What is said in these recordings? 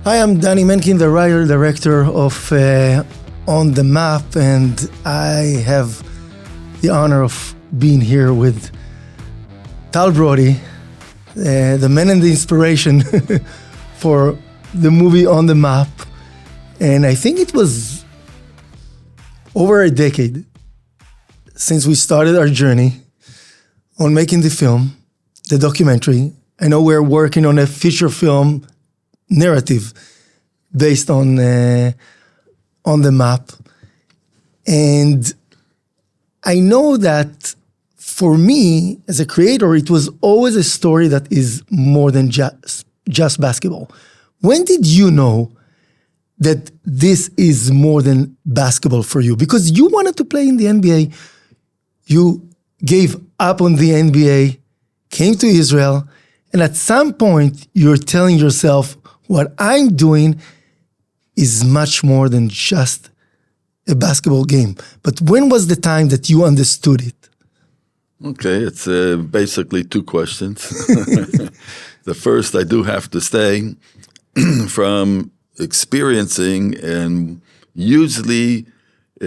Hi, I'm Dani Menkin, the writer-director of On the Map, and I have the honor of being here with Tal Brody, the man and the inspiration for the movie On the Map. And I think it was over a decade since we started our journey on making the film, the documentary. I know we're working on a feature film narrative based on the map. And I know that for me, as a creator, it was always a story that is more than just basketball. When did you know that this is more than basketball for you? Because you wanted to play in the NBA, you gave up on the NBA, came to Israel, and at some point you're telling yourself, what I'm doing is much more than just a basketball game. But when was the time that you understood it? Okay, it's basically two questions. The first, I do have to say, from experiencing and usually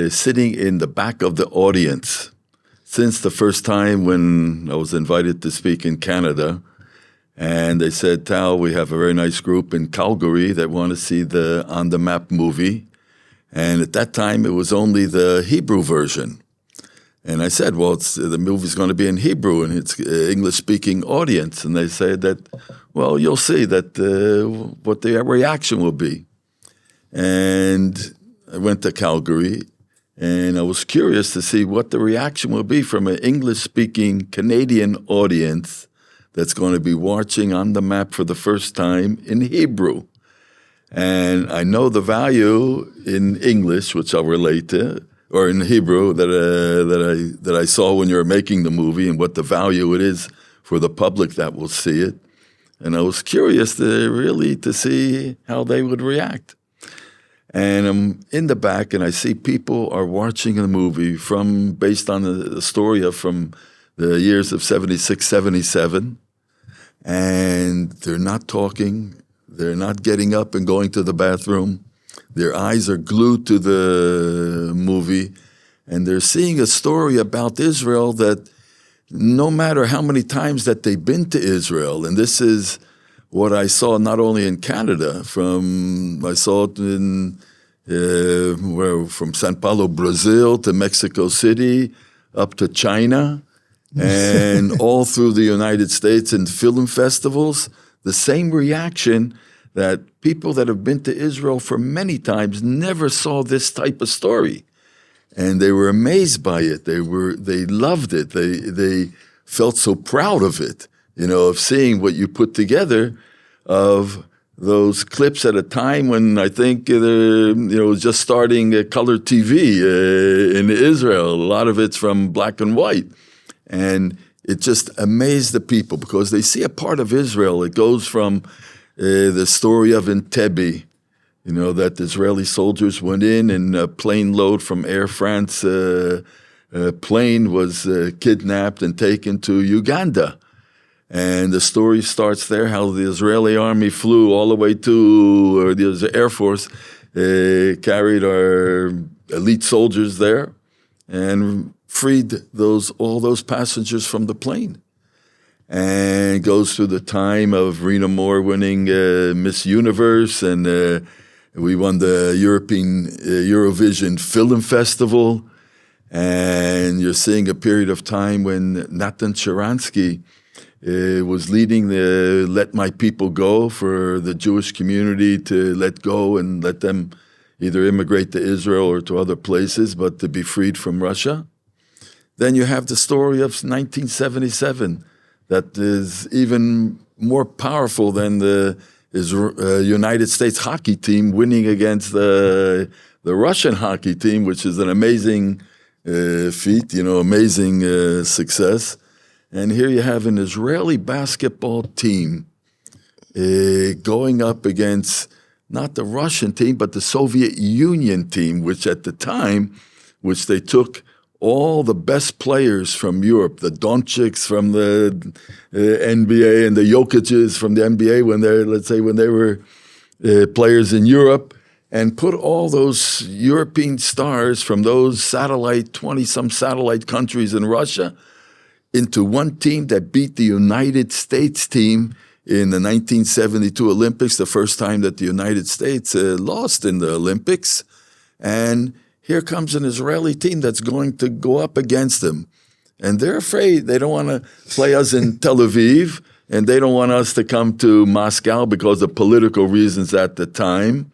sitting in the back of the audience since the first time when I was invited to speak in Canada. And they said, Tal, we have a very nice group in Calgary that want to see the On the Map movie. And at that time, it was only the Hebrew version. And I said, well, the movie's going to be in Hebrew, and it's an English-speaking audience. And they said that, well, you'll see that what the reaction will be. And I went to Calgary, and I was curious to see what the reaction will be from an English-speaking Canadian audience that's going to be watching On the Map for the first time in Hebrew. And I know the value in English, which I'll relate to, or in Hebrew that I saw when you were making the movie, and what the value it is for the public that will see it. And I was curious to see how they would react. And I'm in the back, and I see people are watching the movie based on the story from the years of 76, 77. And they're not talking. They're not getting up and going to the bathroom. Their eyes are glued to the movie, and they're seeing a story about Israel that no matter how many times that they've been to Israel, and this is what I saw not only in Canada, I saw it from Sao Paulo, Brazil, to Mexico City, up to China, and all through the United States and film festivals, the same reaction that people that have been to Israel for many times never saw this type of story. And they were amazed by it. They loved it. They felt so proud of it, of seeing what you put together, of those clips at a time when I think just starting color TV in Israel. A lot of it's from black and white. And it just amazed the people because they see a part of Israel. It goes from the story of Entebbe, that the Israeli soldiers went in and a plane load from Air France plane was kidnapped and taken to Uganda. And the story starts there, how the Israeli army flew all the way to, the Air Force carried our elite soldiers there and freed all those passengers from the plane. And goes through the time of Rena Moore winning Miss Universe, and we won the Eurovision Film Festival. And you're seeing a period of time when Natan Sharansky was leading the Let My People Go for the Jewish community to let go and let them either immigrate to Israel or to other places, but to be freed from Russia. Then you have the story of 1977 that is even more powerful than the United States hockey team winning against the Russian hockey team, which is an amazing feat, amazing success. And here you have an Israeli basketball team going up against not the Russian team, but the Soviet Union team, which at the time, which they took all the best players from Europe, the Doncics from the NBA and the Jokic's from the NBA when they were players in Europe, and put all those European stars from those 20-some satellite countries in Russia into one team that beat the United States team in the 1972 Olympics, the first time that the United States lost in the Olympics. And here comes an Israeli team that's going to go up against them. And they're afraid. They don't want to play us in Tel Aviv, and they don't want us to come to Moscow because of political reasons at the time.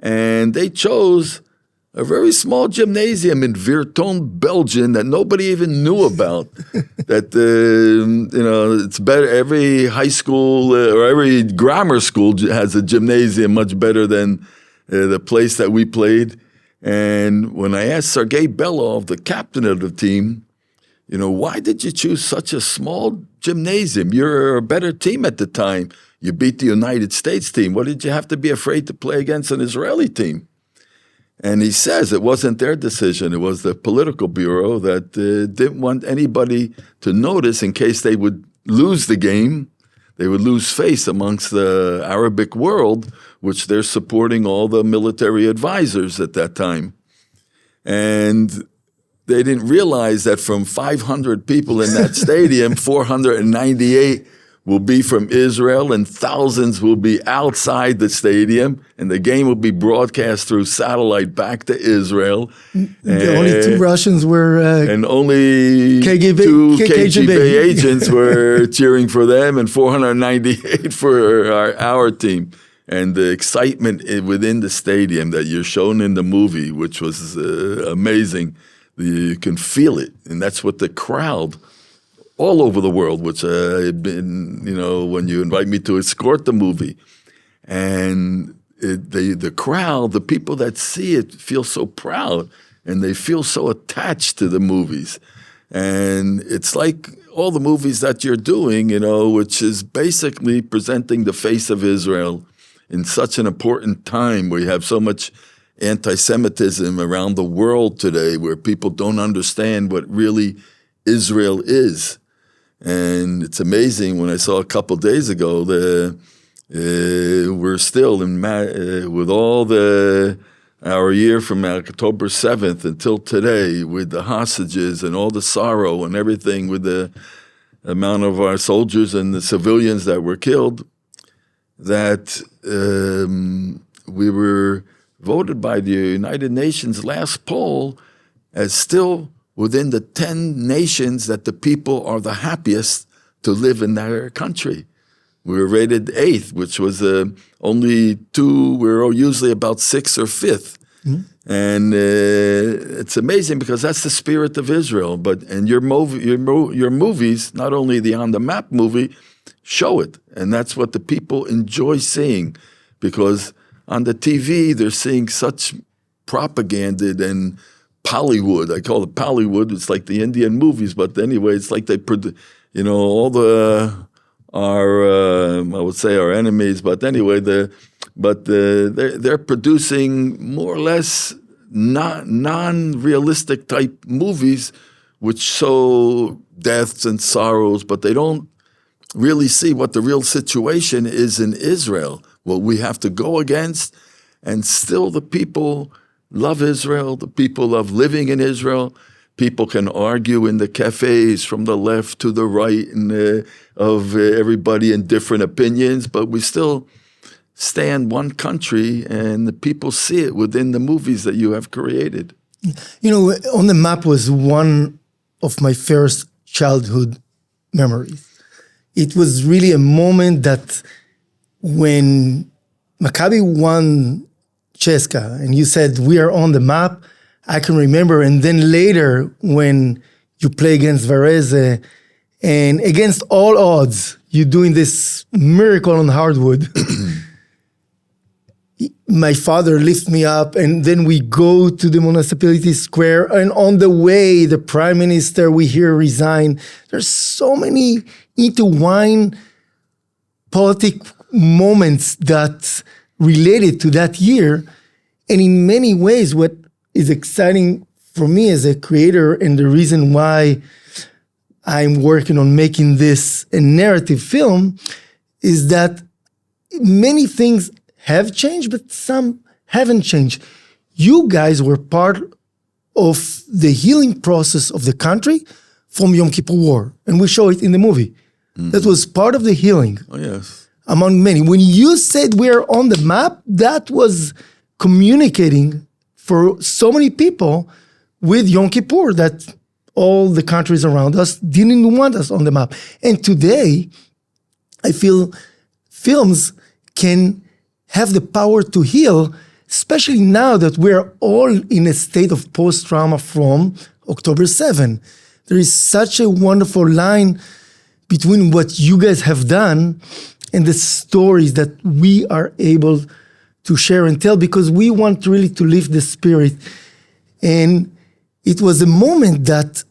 And they chose a very small gymnasium in Virton, Belgium, that nobody even knew about. That, it's better. Every high school or every grammar school has a gymnasium much better than the place that we played. And when I asked Sergei Belov, the captain of the team, why did you choose such a small gymnasium? You're a better team at the time. You beat the United States team. What did you have to be afraid to play against an Israeli team? And he says it wasn't their decision. It was the political bureau that didn't want anybody to notice in case they would lose the game. They would lose face amongst the Arabic world, which they're supporting all the military advisors at that time. And they didn't realize that from 500 people in that stadium, 498 will be from Israel and thousands will be outside the stadium, and the game will be broadcast through satellite back to Israel. The only two Russians were and only two KGB agents were cheering for them, and 498 for our team. And the excitement within the stadium that you're shown in the movie, which was amazing, you can feel it, and that's what the crowd all over the world, which I've been, when you invite me to escort the movie. And the crowd, the people that see it feel so proud, and they feel so attached to the movies. And it's like all the movies that you're doing, which is basically presenting the face of Israel in such an important time where you have so much anti-Semitism around the world today, where people don't understand what really Israel is. And it's amazing, when I saw a couple days ago, we're still with all our year from October 7th until today, with the hostages and all the sorrow and everything, with the amount of our soldiers and the civilians that were killed, that we were voted by the United Nations last poll as still within the 10 nations that the people are the happiest to live in their country. We were rated 8th, which was only 2. We're usually about 6th or 5th. Mm-hmm. And it's amazing because that's the spirit of Israel. And your movies, not only the On the Map movie, show it. And that's what the people enjoy seeing, because on the TV, they're seeing such propaganda and Hollywood. I call it Hollywood. It's like the Indian movies, but anyway, it's like they all I would say our enemies, but anyway, they're producing more or less non-realistic type movies, which show deaths and sorrows, but they don't really see what the real situation is in Israel, what we have to go against, and still the people love Israel, the people love living in Israel. People can argue in the cafes from the left to the right, and of everybody in different opinions, but we still stand one country, and the people see it within the movies that you have created. On the Map was one of my first childhood memories. It was really a moment that when Maccabi won Cheska, and you said, we are on the map, I can remember. And then later, when you play against Varese, and against all odds, you're doing this miracle on hardwood. My father lifts me up, and then we go to the municipality square, and on the way, the prime minister, we hear resign. There's so many intertwined politic moments that related to that year. And in many ways, what is exciting for me as a creator, and the reason why I'm working on making this a narrative film, is that many things have changed, but some haven't changed. You guys were part of the healing process of the country from Yom Kippur War, and we show it in the movie. That was part of the healing. Oh, yes. Among many. When you said we're on the map, that was communicating for so many people with Yom Kippur that all the countries around us didn't want us on the map. And today, I feel films can have the power to heal, especially now that we're all in a state of post-trauma from October 7. There is such a wonderful line between what you guys have done and the stories that we are able to share and tell, because we want really to lift the spirit. And it was a moment that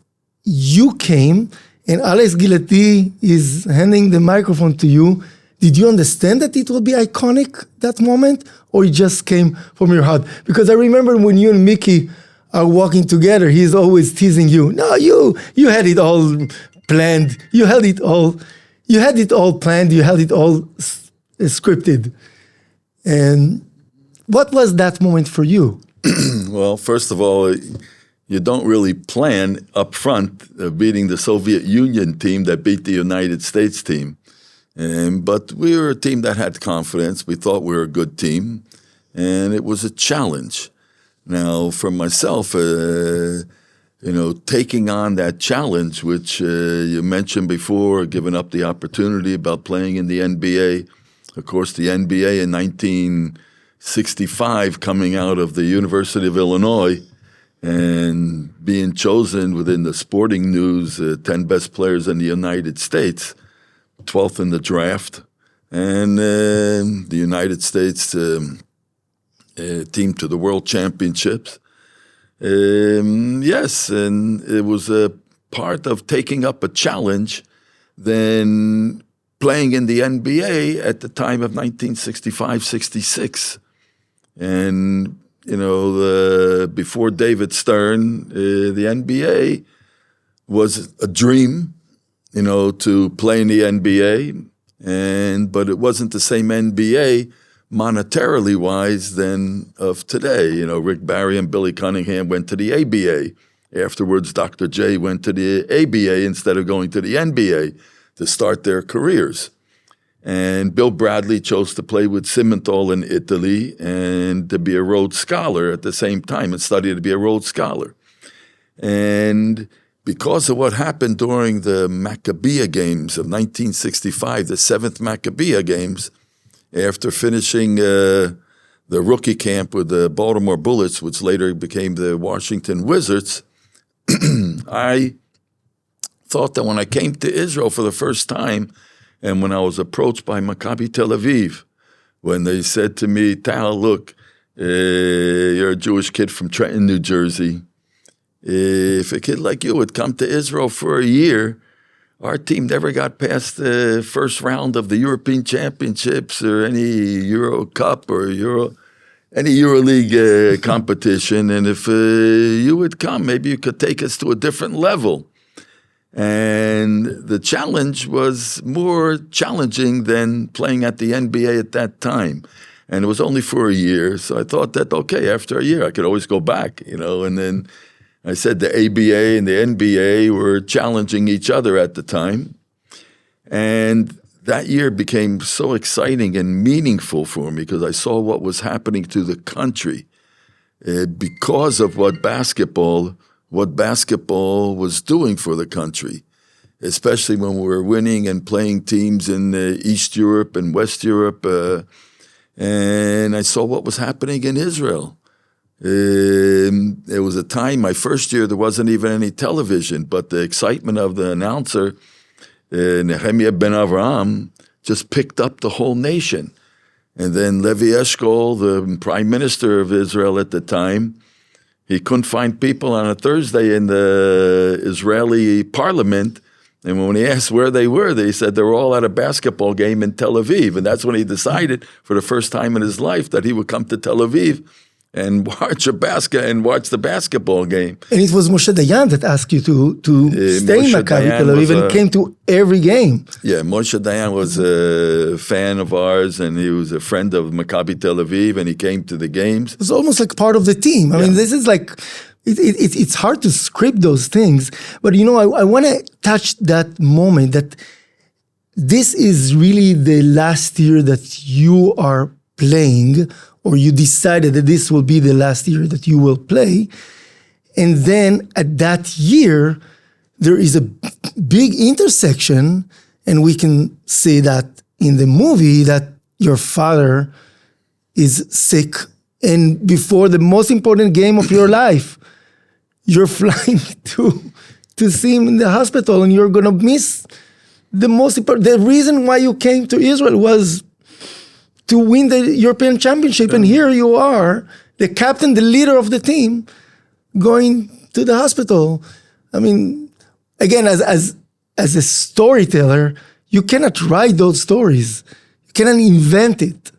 you came, and Alex Gilati is handing the microphone to you. Did you understand that it will be iconic, that moment, or it just came from your heart? Because I remember when you and Mickey are walking together, he's always teasing you. No, you had it all planned. You had it all planned. You had it all scripted. And what was that moment for you? Well, first of all, you don't really plan up front beating the Soviet Union team that beat the United States team. But we were a team that had confidence. We thought we were a good team, and it was a challenge. Now, for myself, taking on that challenge, which you mentioned before, giving up the opportunity about playing in the NBA. Of course, the NBA in 1965, coming out of the University of Illinois and being chosen within the Sporting News, 10 best players in the United States, 12th in the draft, and the United States team to the World Championships. Yes, and it was a part of taking up a challenge than playing in the NBA at the time of 1965-66. And, before David Stern, the NBA was a dream, to play in the NBA, but it wasn't the same NBA monetarily wise than of today. Rick Barry and Billy Cunningham went to the ABA. Afterwards, Dr. J went to the ABA instead of going to the NBA to start their careers. And Bill Bradley chose to play with Simmenthal in Italy and to be a Rhodes Scholar at the same time and study to be a Rhodes Scholar. And because of what happened during the Maccabiah Games of 1965, the 7th Maccabiah Games, after finishing the rookie camp with the Baltimore Bullets, which later became the Washington Wizards, I thought that when I came to Israel for the first time, and when I was approached by Maccabi Tel Aviv, when they said to me, Tal, look, you're a Jewish kid from Trenton, New Jersey. If a kid like you would come to Israel for a year, our team never got past the first round of the European Championships or any Euro Cup or any EuroLeague competition. And if you would come, maybe you could take us to a different level. And the challenge was more challenging than playing at the NBA at that time. And it was only for a year. So I thought that, okay, after a year, I could always go back, and then I said the ABA and the NBA were challenging each other at the time. And that year became so exciting and meaningful for me because I saw what was happening to the country because of what basketball was doing for the country, especially when we were winning and playing teams in East Europe and West Europe. And I saw what was happening in Israel. It was a time, my first year, there wasn't even any television, but the excitement of the announcer, Nehemiah Ben Avraham, just picked up the whole nation. And then Levi Eshkol, the prime minister of Israel at the time, he couldn't find people on a Thursday in the Israeli parliament. And when he asked where they were, they said they were all at a basketball game in Tel Aviv. And that's when he decided for the first time in his life that he would come to Tel Aviv and watch the basketball game. And it was Moshe Dayan that asked you to stay in Moshe Maccabi Dayan Tel Aviv was and came to every game. Yeah, Moshe Dayan was a fan of ours, and he was a friend of Maccabi Tel Aviv, and he came to the games. It was almost like part of the team. I mean, this is like, it's hard to script those things. But, I want to touch that moment that this is really the last year that you are playing, or you decided that this will be the last year that you will play. And then at that year, there is a big intersection, and we can see that in the movie that your father is sick. And before the most important game of your life, you're flying to see him in the hospital, and you're going to miss the most important. The reason why you came to Israel was to win the European Championship. And here you are, the captain, the leader of the team, going to the hospital. I mean, again, as a storyteller, you cannot write those stories. You cannot invent it.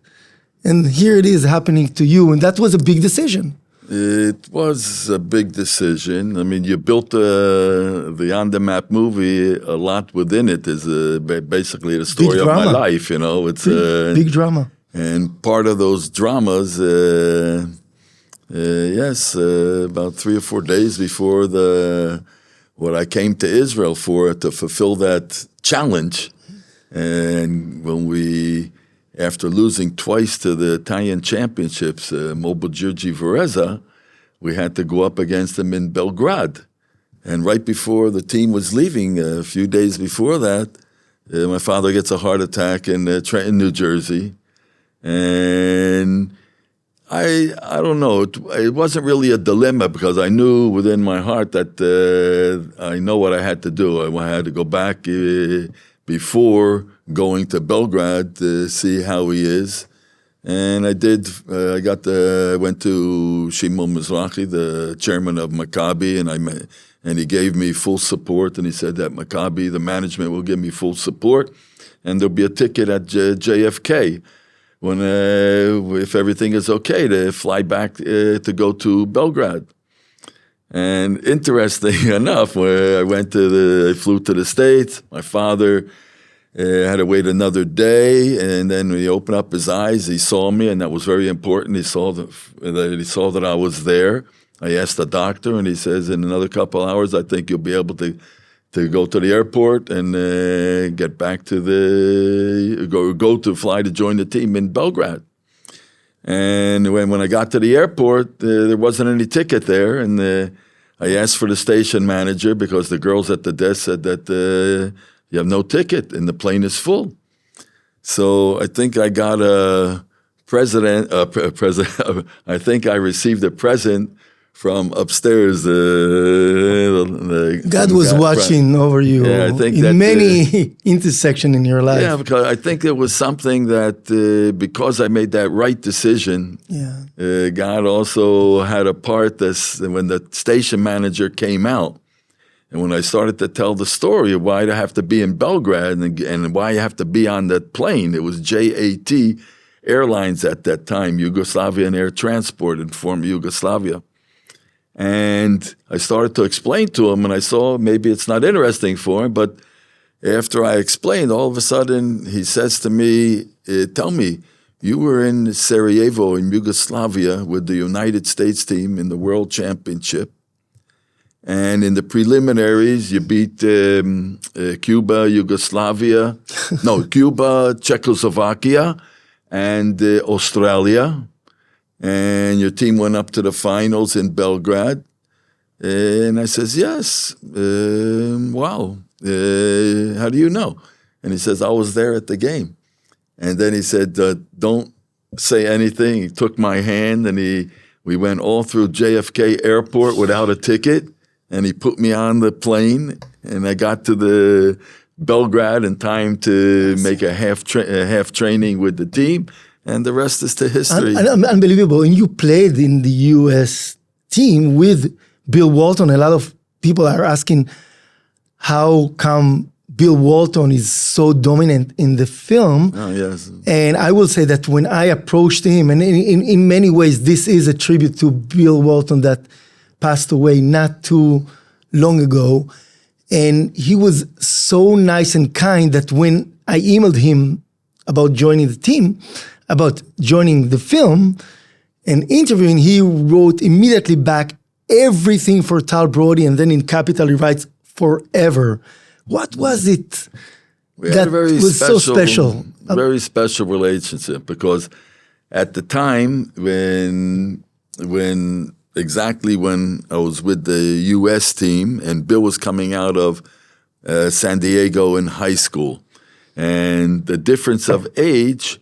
And here it is happening to you. And that was a big decision. It was a big decision. I mean, you built the On The Map movie, a lot within it is basically the story of my life, It's big drama. And part of those dramas, about 3 or 4 days before what I came to Israel for, to fulfill that challenge. And when after losing twice to the Italian championships, Mobile Giorgi Varese, we had to go up against them in Belgrade. And right before the team was leaving, a few days before that, my father gets a heart attack in Trenton, New Jersey. And I don't know, it wasn't really a dilemma, because I knew within my heart that I know what I had to do. I had to go back before going to Belgrade to see how he is. And I did. Went to Shimon Mizrahi, the chairman of Maccabi, and he gave me full support. And he said that Maccabi, the management, will give me full support, and there'll be a ticket at JFK when if everything is okay to fly back to go to Belgrade. And interesting enough, I flew to the States. My father had to wait another day, and then when he opened up his eyes, he saw me, and that was very important. He saw that I was there. I asked the doctor, and he says, in another couple of hours, I think you'll be able to go to the airport and get back to fly to join the team in Belgrade. And when I got to the airport, there wasn't any ticket there, and I asked for the station manager, because the girls at the desk said that you have no ticket and the plane is full. So I think I got I think I received a present from upstairs. God was watching over you, I think in many intersections in your life. Yeah, because I think there was something that because I made that right decision, God also had a part when the station manager came out. And when I started to tell the story of why I have to be in Belgrade and why I have to be on that plane, it was JAT Airlines at that time, Yugoslavian Air Transport in former Yugoslavia. And I started to explain to him, and I saw maybe it's not interesting for him, but after I explained, all of a sudden he says to me, tell me, you were in Sarajevo in Yugoslavia with the United States team in the World Championship. And in the preliminaries, you beat Cuba, Czechoslovakia, and Australia. And your team went up to the finals in Belgrade. And I says, yes. Wow. How do you know? And he says, I was there at the game. And then he said, don't say anything. He took my hand, and we went all through JFK Airport without a ticket. And he put me on the plane, and I got to the Belgrade in time to make a half training with the team, and the rest is to history. Unbelievable. And you played in the U.S. team with Bill Walton. A lot of people are asking, how come Bill Walton is so dominant in the film. Oh, yes. And I will say that when I approached him, and in many ways, this is a tribute to Bill Walton that passed away not too long ago. And he was so nice and kind that when I emailed him about joining the team, about joining the film and interviewing, he wrote immediately back everything for Tal Brody, and then in capital he writes forever. What was it We had that a very was so special? Very special relationship, because at the time when I was with the U.S. team and Bill was coming out of San Diego in high school, and the difference of age,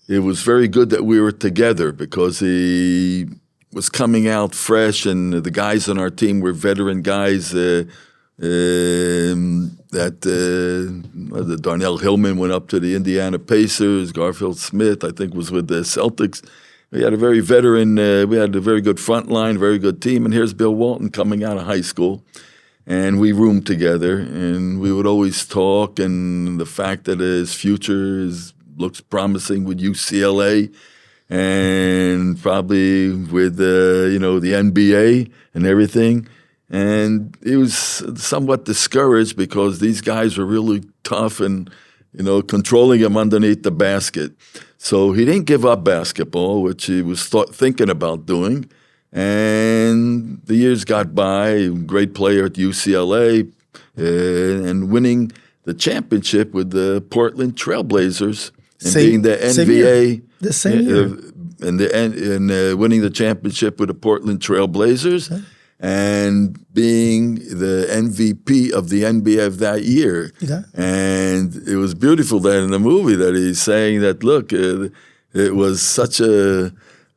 it was very good that we were together because he was coming out fresh, and the guys on our team were veteran guys. Darnell Hillman went up to the Indiana Pacers. Garfield Smith, I think, was with the Celtics. We had a very veteran, we had a very good front line, very good team. And here's Bill Walton coming out of high school. And we roomed together, and we would always talk. And the fact that his future looks promising with UCLA and probably with, the NBA and everything. And he was somewhat discouraged because these guys were really tough and, controlling him underneath the basket. So he didn't give up basketball, which he was thinking about doing. And the years got by, great player at UCLA, and winning the championship with the Portland Trailblazers and being the NBA. The same year. And winning the championship with the Portland Trailblazers. Okay. And being the MVP of the NBA of that year. Yeah. And it was beautiful that in the movie that he's saying that, look, it was such a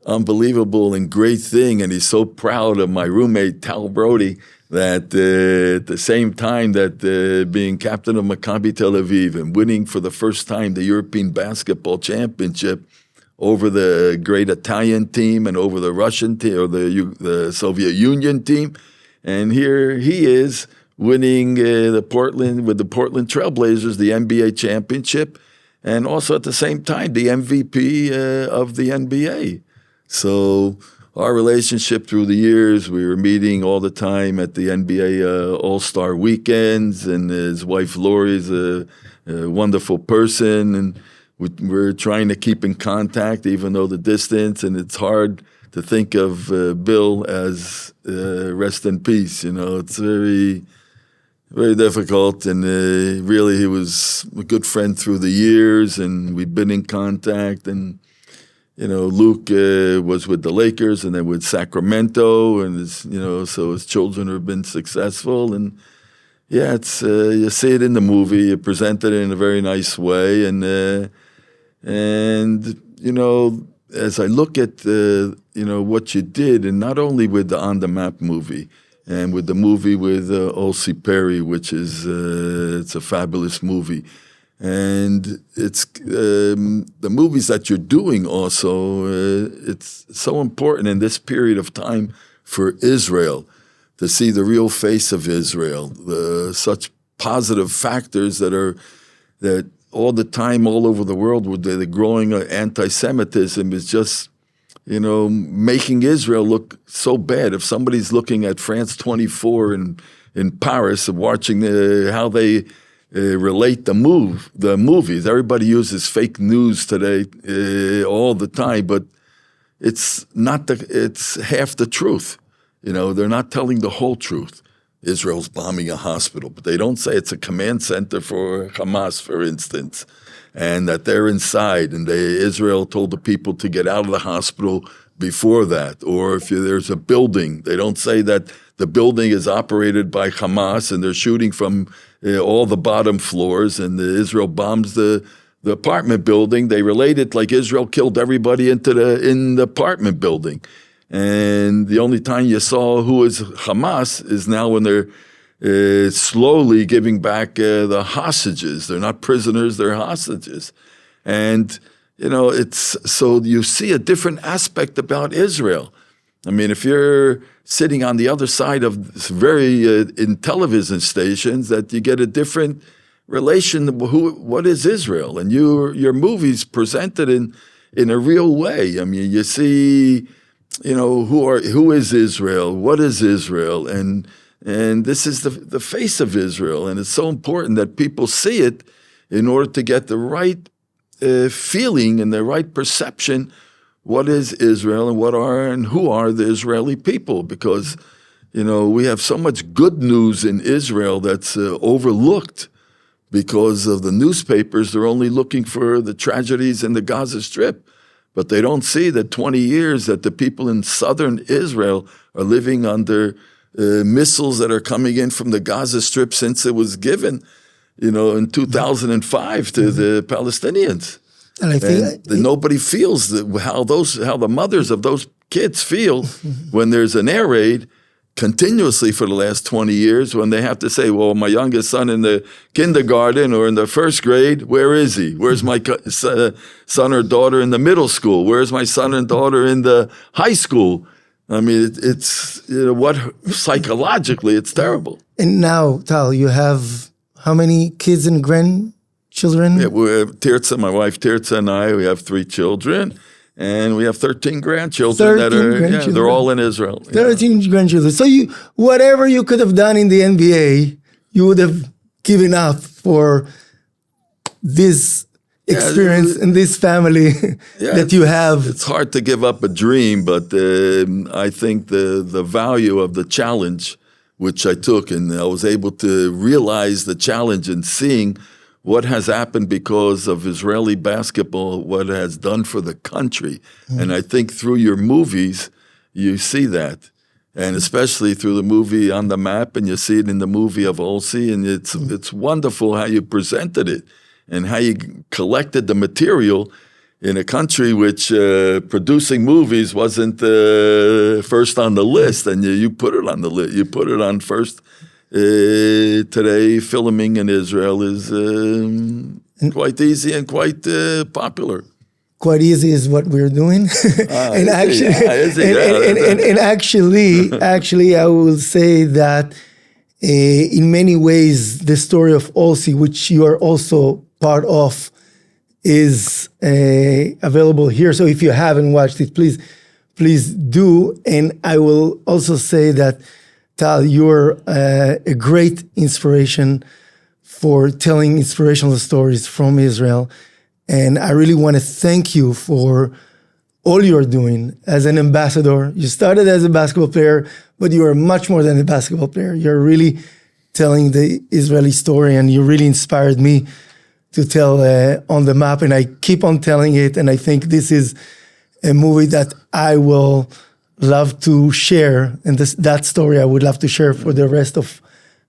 unbelievable and great thing. And he's so proud of my roommate, Tal Brody, that at the same time that being captain of Maccabi Tel Aviv and winning for the first time the European Basketball Championship over the great Italian team and over the Russian team or the Soviet Union team. And here he is winning with the Portland Trailblazers, the NBA championship, and also at the same time, the MVP of the NBA. So our relationship through the years, we were meeting all the time at the NBA All-Star weekends, and his wife Lori is a wonderful person, and we're trying to keep in contact, even though the distance, and it's hard to think of Bill as rest in peace. It's very, very difficult. And really, he was a good friend through the years, and we've been in contact. And, Luke was with the Lakers and then with Sacramento, and so his children have been successful. And yeah, it's you see it in the movie. You present it in a very nice way, and as I look at what you did, and not only with the On the Map movie, and with the movie with Olsi Perry, which is it's a fabulous movie, and it's the movies that you're doing also. It's so important in this period of time for Israel to see the real face of Israel, such positive factors that all the time, all over the world, with the growing anti-Semitism is just, making Israel look so bad. If somebody's looking at France 24 in Paris and watching how they relate the movies, everybody uses fake news today all the time, but it's half the truth. They're not telling the whole truth. Israel's bombing a hospital, but they don't say it's a command center for Hamas, for instance, and that they're inside. And Israel told the people to get out of the hospital before that. Or if there's a building, they don't say that the building is operated by Hamas and they're shooting from all the bottom floors, and Israel bombs the apartment building. They relate it like Israel killed everybody in the apartment building. And the only time you saw who is Hamas is now when they're slowly giving back the hostages. They're not prisoners, they're hostages. And, it's so you see a different aspect about Israel. I mean, if you're sitting on the other side of in television stations, that you get a different relation to what is Israel, and your movies presented in a real way. I mean, you see, who is Israel, what is Israel, and this is the face of Israel, and it's so important that people see it in order to get the right feeling and the right perception. What is Israel, and who are the Israeli people? Because we have so much good news in Israel that's overlooked because of the newspapers. They're only looking for the tragedies in the Gaza Strip, but they don't see that 20 years that the people in southern Israel are living under missiles that are coming in from the Gaza Strip since it was given, in 2005 to the Palestinians. And I think nobody feels how the mothers of those kids feel when there's an air raid continuously for the last 20 years, when they have to say, well, my youngest son in the kindergarten or in the first grade, where is he? Where's my son or daughter in the middle school? Where's my son and daughter in the high school? I mean, it's psychologically, it's terrible. And now, Tal, you have how many kids and grandchildren? Yeah, Tirza, my wife Tirza and I, we have 3 children. And we have 13 grandchildren they're all in Israel. 13 grandchildren. So whatever you could have done in the NBA, you would have given up for this experience and this family that you have. It's hard to give up a dream, but I think the value of the challenge, which I took, and I was able to realize the challenge and seeing what has happened because of Israeli basketball, what it has done for the country. And I think through your movies, you see that. And especially through the movie On the Map, and you see it in the movie of Olsi, and it's wonderful how you presented it and how you collected the material in a country which producing movies wasn't first on the list, and you put it on the list. You put it on first. Today, filming in Israel is quite easy and quite popular. Quite easy is what we're doing, and actually, I will say that in many ways, the story of Olsi, which you are also part of, is available here. So if you haven't watched it, please do. And I will also say that, Tal, you're a great inspiration for telling inspirational stories from Israel. And I really want to thank you for all you're doing as an ambassador. You started as a basketball player, but you are much more than a basketball player. You're really telling the Israeli story, and you really inspired me to tell On the Map, and I keep on telling it. And I think this is a movie that I will love to share, and that story I would love to share for the rest of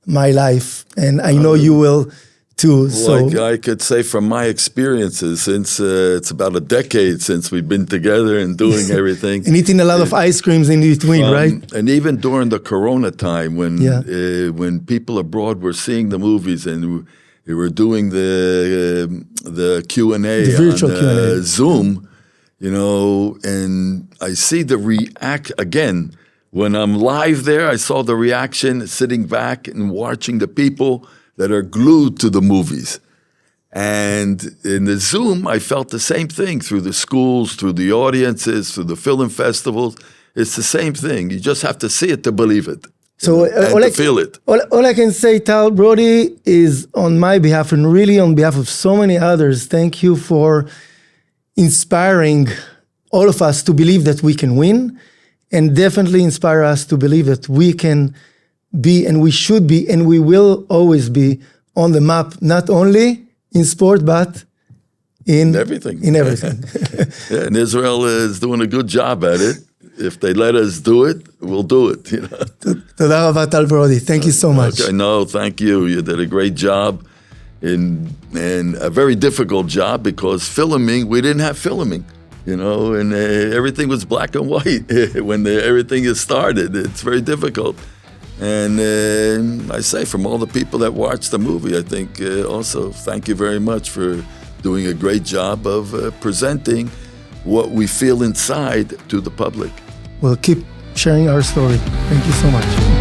my life, and I know you will too. So I could say from my experiences, since it's about a decade since we've been together and doing everything, and eating a lot of ice creams in between, right? And even during the Corona time, when people abroad were seeing the movies and we were doing the Q&A on Zoom. And I see again, when I'm live there, I saw the reaction sitting back and watching the people that are glued to the movies. And in the Zoom, I felt the same thing through the schools, through the audiences, through the film festivals. It's the same thing. You just have to see it to believe it. So and feel it. All I can say, Tal Brody, is on my behalf and really on behalf of so many others, thank you for inspiring all of us to believe that we can win, and definitely inspire us to believe that we can be, and we should be, and we will always be on the map, not only in sport, but in everything. And Israel is doing a good job at it. If they let us do it, we'll do it. תודה רבה, Tal Brody. Thank you so much. Okay, no, thank you. You did a great job. And a very difficult job, because we didn't have filming, and everything was black and white when everything is started. It's very difficult. And I say, from all the people that watched the movie, I think also thank you very much for doing a great job of presenting what we feel inside to the public. We'll keep sharing our story. Thank you so much.